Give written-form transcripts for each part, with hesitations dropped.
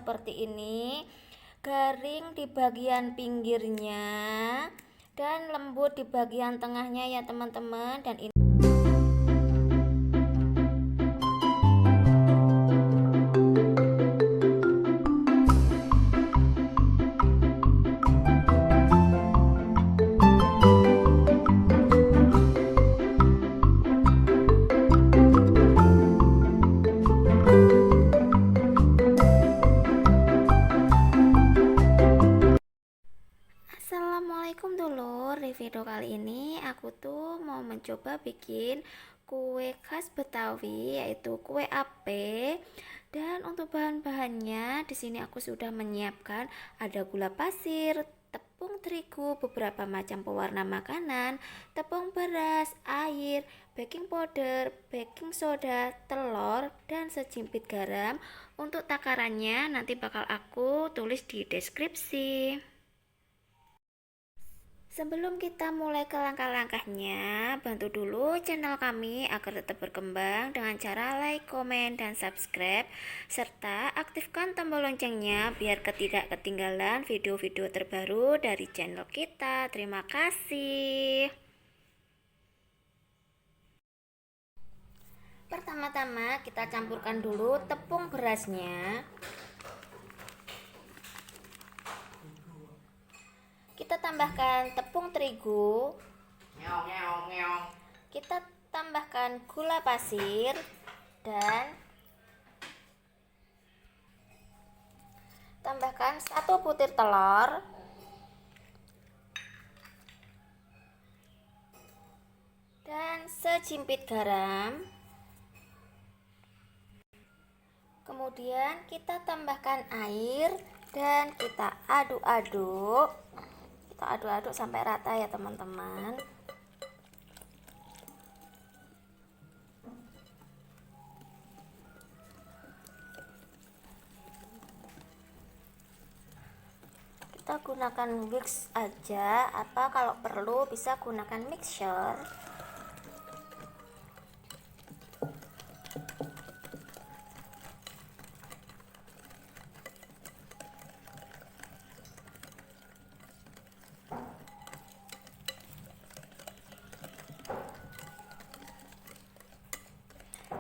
seperti ini, garing di bagian pinggirnya dan lembut di bagian tengahnya ya teman-teman. Dan ini Assalamualaikum dulur, di video kali ini aku tuh mau mencoba bikin kue khas Betawi yaitu kue ape. Dan untuk bahan-bahannya di sini aku sudah menyiapkan ada gula pasir, tepung terigu, beberapa macam pewarna makanan, tepung beras, air, baking powder, baking soda, telur, dan sejimpit garam. Untuk takarannya nanti bakal aku tulis di deskripsi. Sebelum kita mulai ke langkah-langkahnya, bantu dulu channel kami agar tetap berkembang dengan cara like, komen, dan subscribe, serta aktifkan tombol loncengnya biar tidak ketinggalan video-video terbaru dari channel kita. Terima kasih. Pertama-tama kita campurkan dulu tepung berasnya. Kita tambahkan tepung terigu. Kita tambahkan gula pasir dan tambahkan 1 butir telur. Dan sejimpit garam. Kemudian kita tambahkan air dan kita aduk-aduk. Kita aduk-aduk sampai rata ya teman-teman. Kita gunakan whisk aja, kalau perlu bisa gunakan mixer.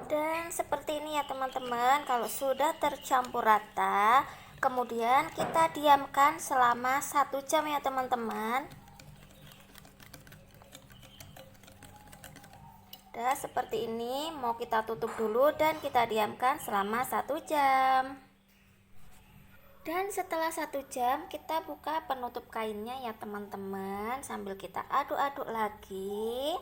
Dan seperti ini ya teman-teman. Kalau sudah tercampur rata, kemudian kita diamkan selama 1 jam ya teman-teman. Udah seperti ini, mau kita tutup dulu dan kita diamkan selama 1 jam. Dan setelah 1 jam kita buka penutup kainnya ya teman-teman, sambil kita aduk-aduk lagi.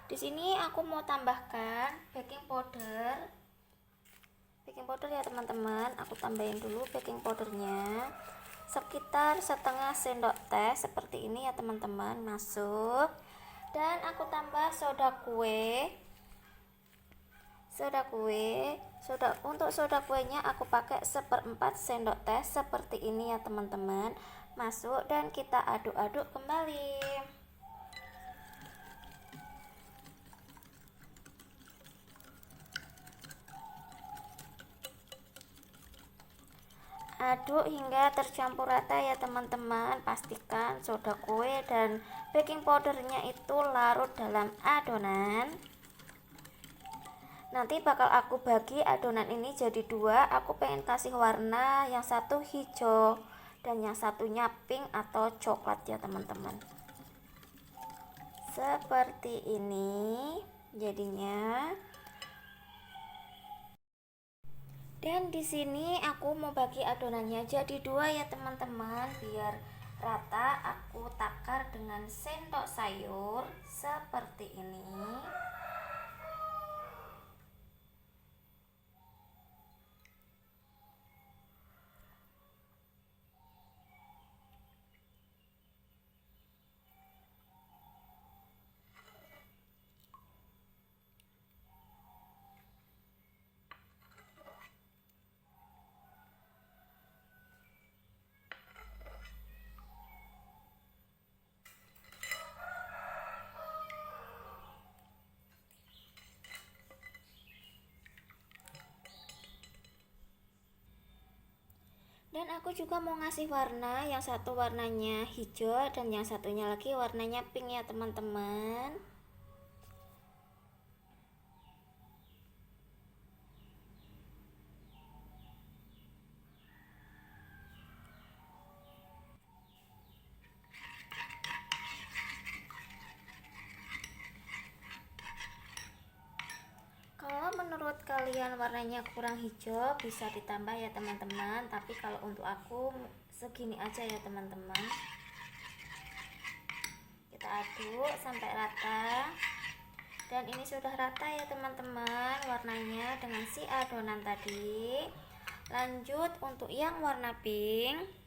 Di sini aku mau tambahkan baking powder. Baking powder ya teman-teman, aku tambahin dulu baking powdernya. Sekitar setengah sendok teh seperti ini ya teman-teman, masuk. Dan aku tambah soda kue. Untuk soda kuenya aku pakai 1/4 sendok teh seperti ini ya teman-teman. Masuk dan kita aduk-aduk kembali. Aduk hingga tercampur rata ya teman-teman. Pastikan soda kue dan baking powdernya itu larut dalam adonan. Nanti bakal aku bagi adonan ini jadi 2. Aku pengen kasih warna, yang satu hijau dan yang satunya pink atau coklat ya teman-teman. Seperti ini jadinya. Dan di sini aku mau bagi adonannya jadi 2 ya teman-teman, biar rata. Aku takar dengan sendok sayur seperti ini. Dan aku juga mau ngasih warna, yang satu warnanya hijau dan yang satunya lagi warnanya pink ya teman-teman. Kalau menurut kalian warnanya kurang hijau bisa ditambah ya teman-teman, tapi kalau untuk aku segini aja ya teman-teman. Kita aduk sampai rata. Dan ini sudah rata ya teman-teman warnanya dengan si adonan tadi. Lanjut untuk yang warna pink.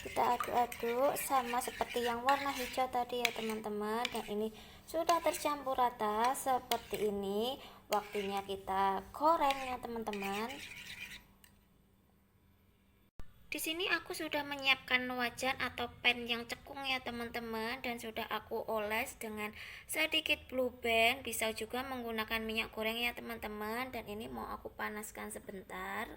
Kita aduk-aduk sama seperti yang warna hijau tadi ya teman-teman. Dan ini sudah tercampur rata seperti ini. Waktunya kita goreng ya teman-teman. Di sini aku sudah menyiapkan wajan atau pan yang cekung ya teman-teman, dan sudah aku oles dengan sedikit blue band. Bisa juga menggunakan minyak goreng ya teman-teman. Dan ini mau aku panaskan sebentar.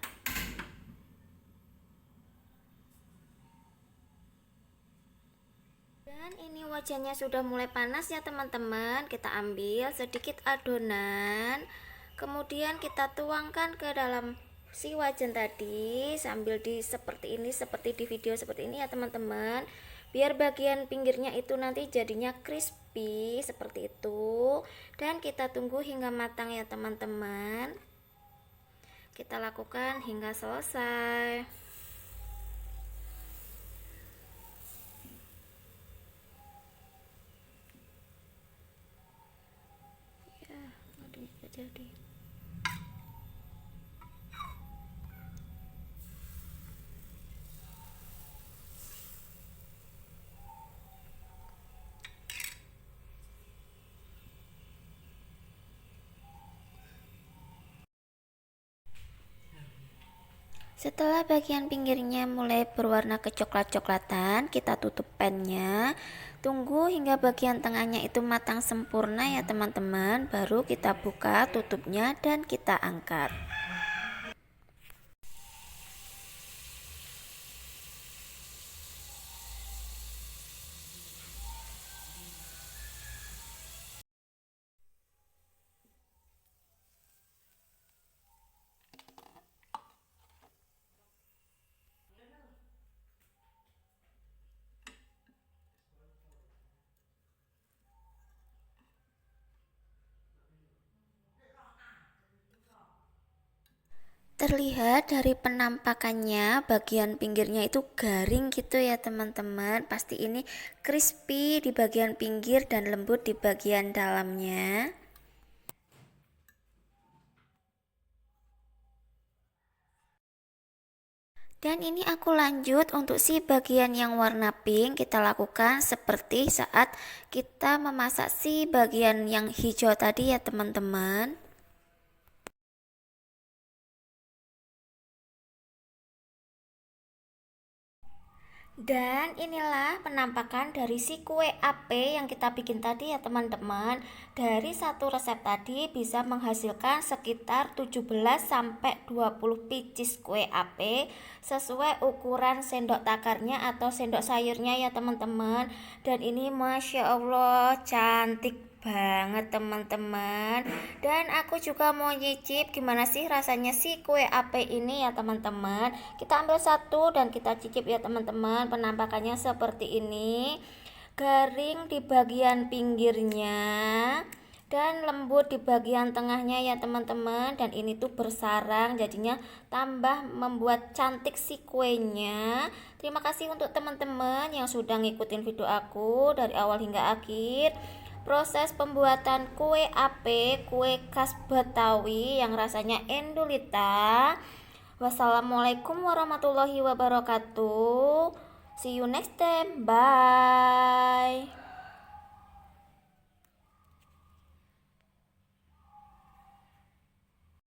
Dan ini wajannya sudah mulai panas ya teman-teman. Kita ambil sedikit adonan, kemudian kita tuangkan ke dalam si wajan tadi sambil seperti ini, seperti di video seperti ini ya teman-teman, biar bagian pinggirnya itu nanti jadinya crispy seperti itu. Dan kita tunggu hingga matang ya teman-teman. Kita lakukan hingga selesai. Ya, aduh, jadi. Setelah bagian pinggirnya mulai berwarna kecoklat-coklatan, kita tutup pannya. Tunggu hingga bagian tengahnya itu matang sempurna ya teman-teman. Baru kita buka tutupnya dan kita angkat. Terlihat dari penampakannya bagian pinggirnya itu garing gitu ya teman-teman. Pasti ini crispy di bagian pinggir dan lembut di bagian dalamnya. Dan ini aku lanjut untuk si bagian yang warna pink. Kita lakukan seperti saat kita memasak si bagian yang hijau tadi ya teman-teman. Dan inilah penampakan dari si kue ape yang kita bikin tadi ya teman-teman. Dari satu resep tadi bisa menghasilkan sekitar 17 sampai 20 pieces kue ape sesuai ukuran sendok takarnya atau sendok sayurnya ya teman-teman. Dan ini Masya Allah cantik banget teman-teman. Dan aku juga mau nyicip gimana sih rasanya si kue ape ini ya teman-teman. Kita ambil satu dan kita cicip ya teman-teman. Penampakannya seperti ini, garing di bagian pinggirnya dan lembut di bagian tengahnya ya teman-teman. Dan ini tuh bersarang, jadinya tambah membuat cantik si kuenya. Terima kasih untuk teman-teman yang sudah ngikutin video aku dari awal hingga akhir. Proses pembuatan kue ape, kue khas Betawi yang rasanya endulita. Wassalamualaikum warahmatullahi wabarakatuh. See you next time. Bye.